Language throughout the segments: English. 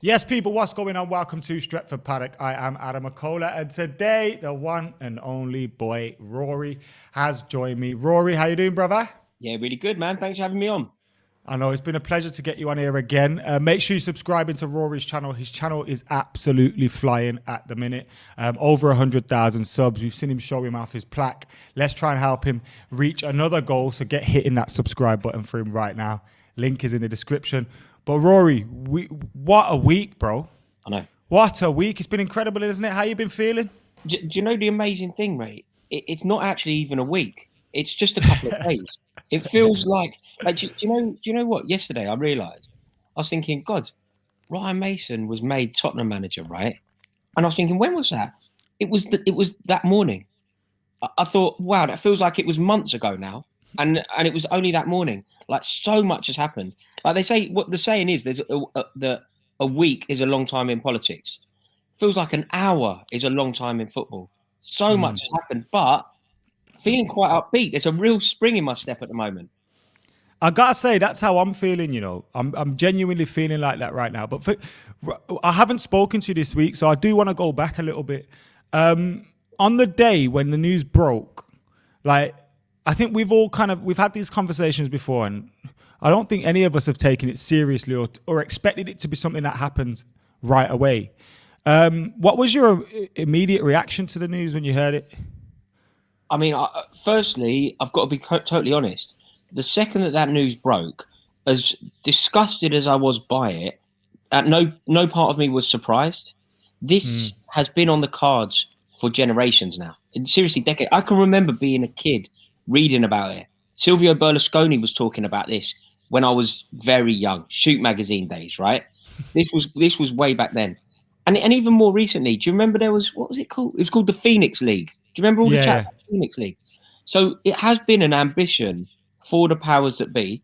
Yes, people, what's going on? Welcome to Stretford Paddock. I am Adam McKola, and today the one and only boy Rory has joined me. Rory, how you doing, brother? Yeah, really good, man. Thanks for having me on. I know it's been a pleasure to get you on here again. Make sure you subscribe into Rory's channel. His channel is absolutely flying at the minute. Over 100,000 subs. We've seen him show him off his plaque. Let's try and help him reach another goal. So get hitting that subscribe button for him right now. Link is in the description. But Rory, what a week, bro. I know. What a week. It's been incredible, isn't it? How you been feeling? Do you know the amazing thing, mate? It's not actually even a week. It's just a couple of days. It feels like do you know what? Yesterday I realised I was thinking, God, Ryan Mason was made Tottenham manager, right? And I was thinking, when was that? It was that morning. I thought, wow, that feels like it was months ago now. And it was only that morning. Like, so much has happened. Like they say, what the saying is, there's a week is a long time in politics. Feels like an hour is a long time in football. So much has happened, but feeling quite upbeat. There's a real spring in my step at the moment. I gotta say, that's how I'm feeling. I'm genuinely feeling like that right now. But I haven't spoken to you this week, so I do want to go back a little bit. On the day when the news broke, like, I think we've had these conversations before, and I don't think any of us have taken it seriously or expected it to be something that happens right away. What was your immediate reaction to the news when you heard it? I mean, firstly, I've got to be totally honest. The second that news broke, as disgusted as I was by it, no part of me was surprised. This has been on the cards for generations now. Seriously, decades. I can remember being a kid reading about it. Silvio Berlusconi was talking about this when I was very young. Shoot magazine days, right? This was way back then, and even more recently. Do you remember there was, what was it called? It was called the Phoenix League. Do you remember all the chat about the Phoenix League? So it has been an ambition for the powers that be,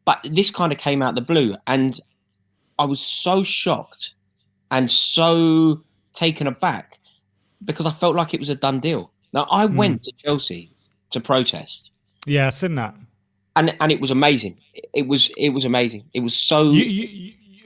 but this kind of came out the blue, and I was so shocked and so taken aback because I felt like it was a done deal. Now, I went to Chelsea to protest. Yeah, I've seen that. And it was amazing. It was amazing. It was so.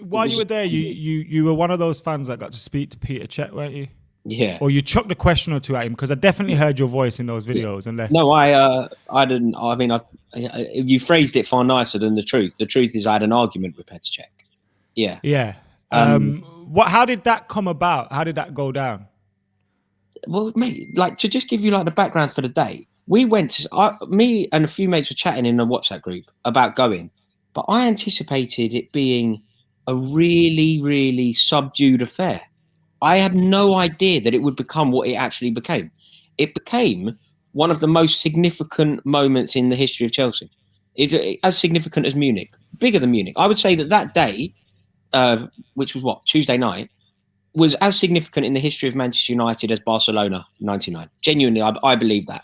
While you were there, you were one of those fans that got to speak to Peter Cech, weren't you? Yeah. Or you chucked a question or two at him, because I definitely heard your voice in those videos. Unless no, I didn't. I mean, you phrased it far nicer than the truth. The truth is, I had an argument with Peter Cech. Yeah. Yeah. How did that come about? How did that go down? Well, mate, like, to just give you like the background for the day, we went to, me and a few mates were chatting in a WhatsApp group about going, but I anticipated it being a really, really subdued affair. I had no idea that it would become what it actually became. It became one of the most significant moments in the history of Chelsea. It's as significant as Munich, bigger than Munich. I would say that day, which was Tuesday night, was as significant in the history of Manchester United as Barcelona '99. Genuinely, I believe that.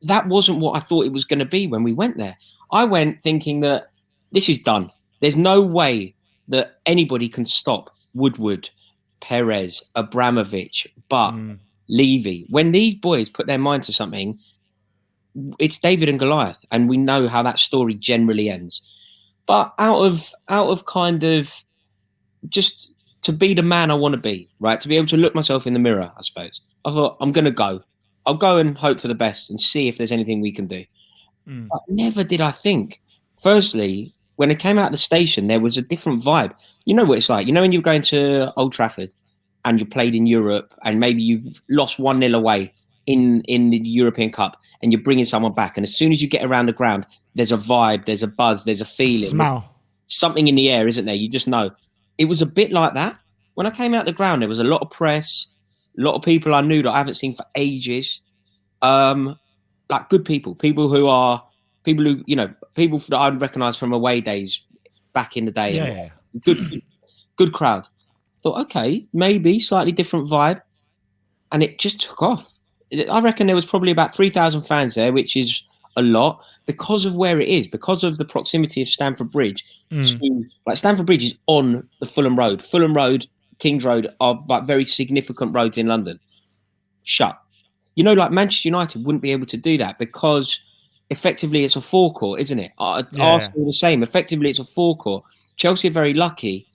That wasn't what I thought it was going to be when we went there. I went thinking that this is done. There's no way that anybody can stop Woodward, Perez, Abramovich, Butt, Levy. When these boys put their mind to something, it's David and Goliath, and we know how that story generally ends. But out of kind of just to be the man I want to be, right? To be able to look myself in the mirror, I suppose. I thought, I'm going to go. I'll go and hope for the best and see if there's anything we can do. But never did I think. Firstly, when it came out of the station, there was a different vibe. You know what it's like. You know when you're going to Old Trafford and you played in Europe and maybe you've lost 1-0 away in the European Cup and you're bringing someone back. And as soon as you get around the ground, there's a vibe, there's a buzz, there's a feeling. Smell. Something in the air, isn't there? You just know. It was a bit like that. When I came out the ground, there was a lot of press, a lot of people I knew that I haven't seen for ages. Like good people that I'd recognise from away days back in the day. Yeah. Good crowd. Thought, okay, maybe slightly different vibe, and it just took off. I reckon there was probably about 3,000 fans there, which is a lot because of where it is, because of the proximity of Stamford Bridge. Stamford Bridge is on the Fulham Road. Fulham Road, Kings Road are like very significant roads in London. Shut. You know, like Manchester United wouldn't be able to do that because effectively it's a forecourt, isn't it? Arsenal the same. Effectively, it's a forecourt. Chelsea are very lucky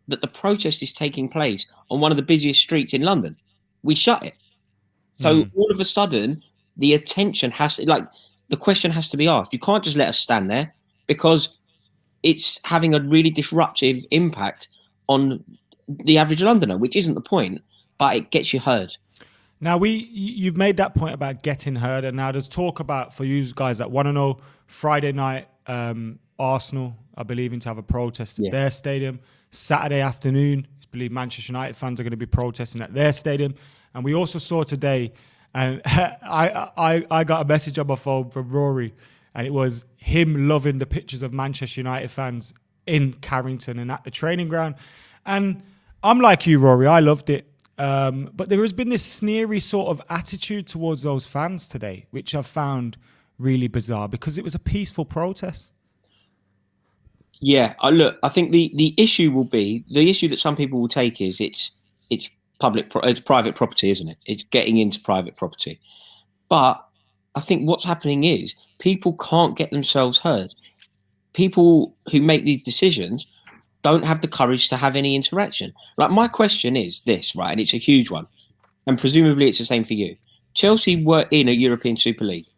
that the protest is taking place on one of the busiest streets in London. We shut it. So all of a sudden, the attention has to, like, the question has to be asked. You can't just let us stand there, because it's having a really disruptive impact on the average Londoner, which isn't the point, but it gets you heard. Now you've made that point about getting heard, and now there's talk about, for you guys that want to know, Friday night, Arsenal are believing to have a protest at their stadium. Saturday afternoon, it's believed Manchester United fans are going to be protesting at their stadium. And we also saw today, and I got a message on my phone from Rory, and it was him loving the pictures of Manchester United fans in Carrington and at the training ground. And I'm like you, Rory, I loved it. But there has been this sneery sort of attitude towards those fans today, which I've found really bizarre, because it was a peaceful protest. Yeah, look, I think the issue will be, the issue that some people will take is it's private property, isn't it? It's getting into private property. But I think what's happening is people can't get themselves heard. People who make these decisions don't have the courage to have any interaction. Like, my question is this, right? And it's a huge one. And presumably it's the same for you. Chelsea were in a European Super League.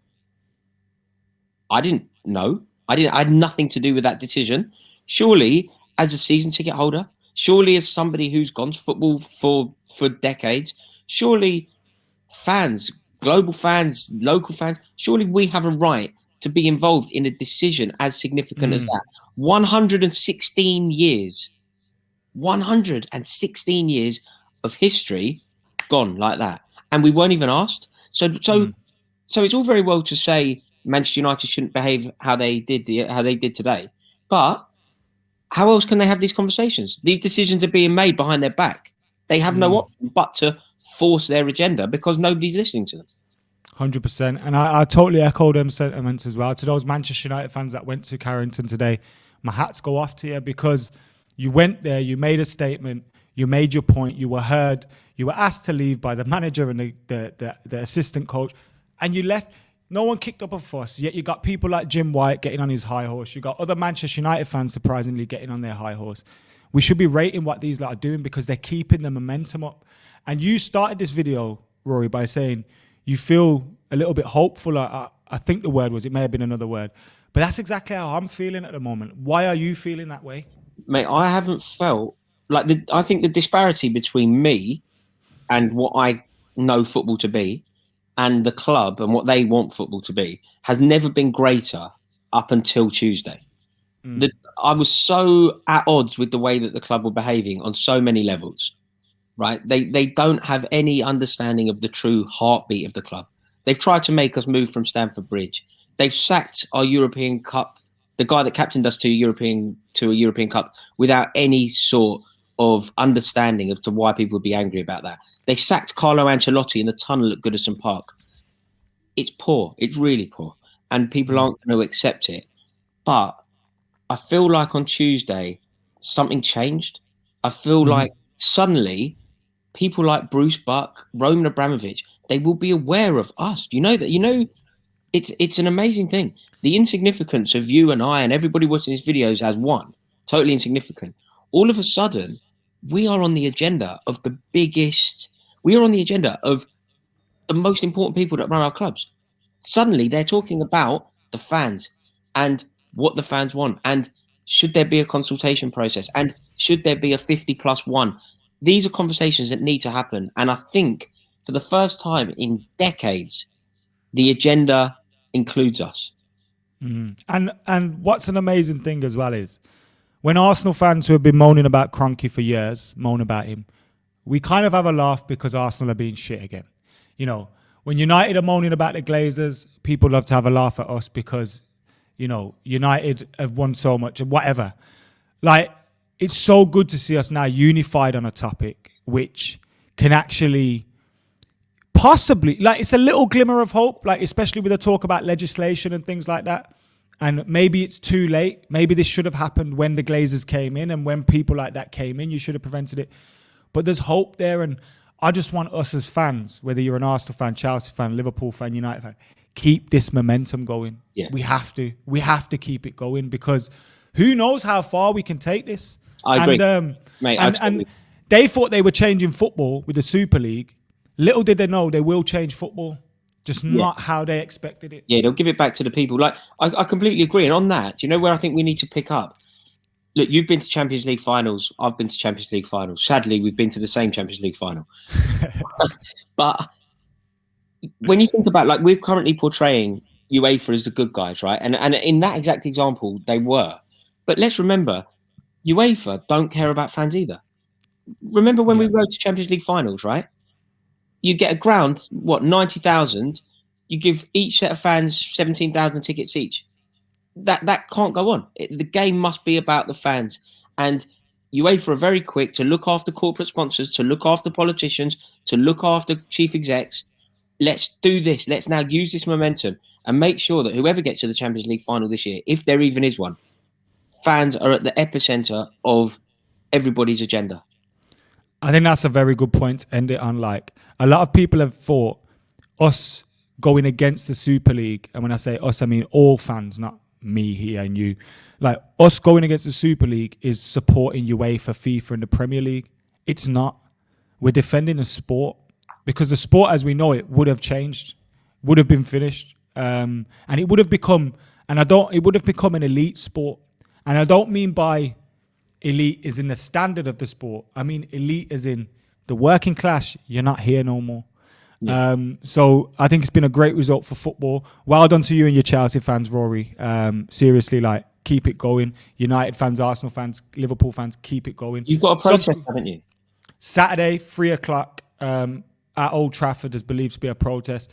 I didn't know. I had nothing to do with that decision. Surely, as a season ticket holder, surely as somebody who's gone to football for decades, surely fans, global fans, local fans, surely we have a right to be involved in a decision as significant as that. 116 years of history gone like that. And we weren't even asked. So it's all very well to say Manchester United shouldn't behave how they did today. But how else can they have these conversations? These decisions are being made behind their back. They have no option but to force their agenda, because nobody's listening to them. 100%. And I totally echo them sentiments as well. To those Manchester United fans that went to Carrington today, my hats go off to you, because you went there, you made a statement, you made your point, you were heard, you were asked to leave by the manager and the assistant coach, and you left. No one kicked up a fuss, yet you got people like Jim White getting on his high horse. You got other Manchester United fans surprisingly getting on their high horse. We should be rating what these lot are doing, because they're keeping the momentum up. And you started this video, Rory, by saying you feel a little bit hopeful. I think the word was, it may have been another word. But that's exactly how I'm feeling at the moment. Why are you feeling that way? Mate, I haven't felt like I think the disparity between me and what I know football to be and the club and what they want football to be has never been greater up until Tuesday. I was so at odds with the way that the club were behaving on so many levels, right? They don't have any understanding of the true heartbeat of the club. They've tried to make us move from Stamford Bridge. They've sacked our European Cup, the guy that captained us to a European Cup, without any sort of understanding as to why people would be angry about that. They sacked Carlo Ancelotti in the tunnel at Goodison Park. It's poor. It's really poor. And people aren't going to accept it. But I feel like on Tuesday, something changed. I feel like suddenly people like Bruce Buck, Roman Abramovich, they will be aware of us. Do you know that? You know, it's an amazing thing. The insignificance of you and I and everybody watching these videos as one, totally insignificant. All of a sudden, we are on the agenda of the biggest, we are on the agenda of the most important people that run our clubs. Suddenly, they're talking about the fans and what the fans want. And should there be a consultation process? And should there be a 50+1? These are conversations that need to happen. And I think for the first time in decades, the agenda includes us. And what's an amazing thing as well is, when Arsenal fans who have been moaning about Kroenke for years, moan about him, we kind of have a laugh because Arsenal are being shit again. You know, when United are moaning about the Glazers, people love to have a laugh at us because, you know, United have won so much and whatever. Like, it's so good to see us now unified on a topic which can actually possibly, like, it's a little glimmer of hope, like, especially with the talk about legislation and things like that. And maybe it's too late. Maybe this should have happened when the Glazers came in, and when people like that came in, you should have prevented it. But there's hope there. And I just want us as fans, whether you're an Arsenal fan, Chelsea fan, Liverpool fan, United fan, keep this momentum going. Yeah. We have to. We have to keep it going, because who knows how far we can take this? I agree, mate. And they thought they were changing football with the Super League. Little did they know they will change football, just not how they expected it. Yeah, they'll give it back to the people. Like, I completely agree. And on that, do you know where I think we need to pick up? Look, you've been to Champions League finals. I've been to Champions League finals. Sadly, we've been to the same Champions League final. But when you think about, like, we're currently portraying UEFA as the good guys, right? And in that exact example, they were. But let's remember, UEFA don't care about fans either. Remember when we go to Champions League finals, right? You get a ground, 90,000. You give each set of fans 17,000 tickets each. That can't go on. The game must be about the fans. And UEFA are very quick to look after corporate sponsors, to look after politicians, to look after chief execs. Let's do this. Let's now use this momentum and make sure that whoever gets to the Champions League final this year, if there even is one, fans are at the epicenter of everybody's agenda. I think that's a very good point to end it on. Like, a lot of people have thought us going against the Super League, and when I say us, I mean all fans, not me here and you. Like, us going against the Super League is supporting UEFA, FIFA, and the Premier League. It's not. We're defending the sport, because the sport as we know it would have changed, would have been finished, and it would have become, it would have become an elite sport. And I don't mean by elite is in the standard of the sport. I mean elite as in the working class. You're not here no more. Yeah. So I think it's been a great result for football. Well done to you and your Chelsea fans, Rory. Seriously, like, keep it going. United fans, Arsenal fans, Liverpool fans, keep it going. You've got a protest, haven't you? Saturday, 3:00 at Old Trafford. There's believed to be a protest.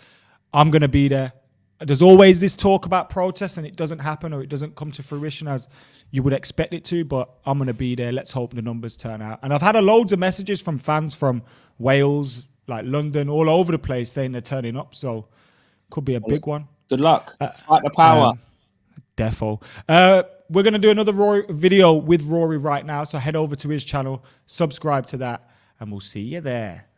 I'm going to be there. There's always this talk about protests, and it doesn't happen, or it doesn't come to fruition as you would expect it to, but I'm going to be there. Let's hope the numbers turn out. And I've had loads of messages from fans from Wales, like London, all over the place, saying they're turning up. So could be a big one. Good luck. Fight the power. Defo. We're going to do another video with Rory right now. So head over to his channel, subscribe to that, and we'll see you there.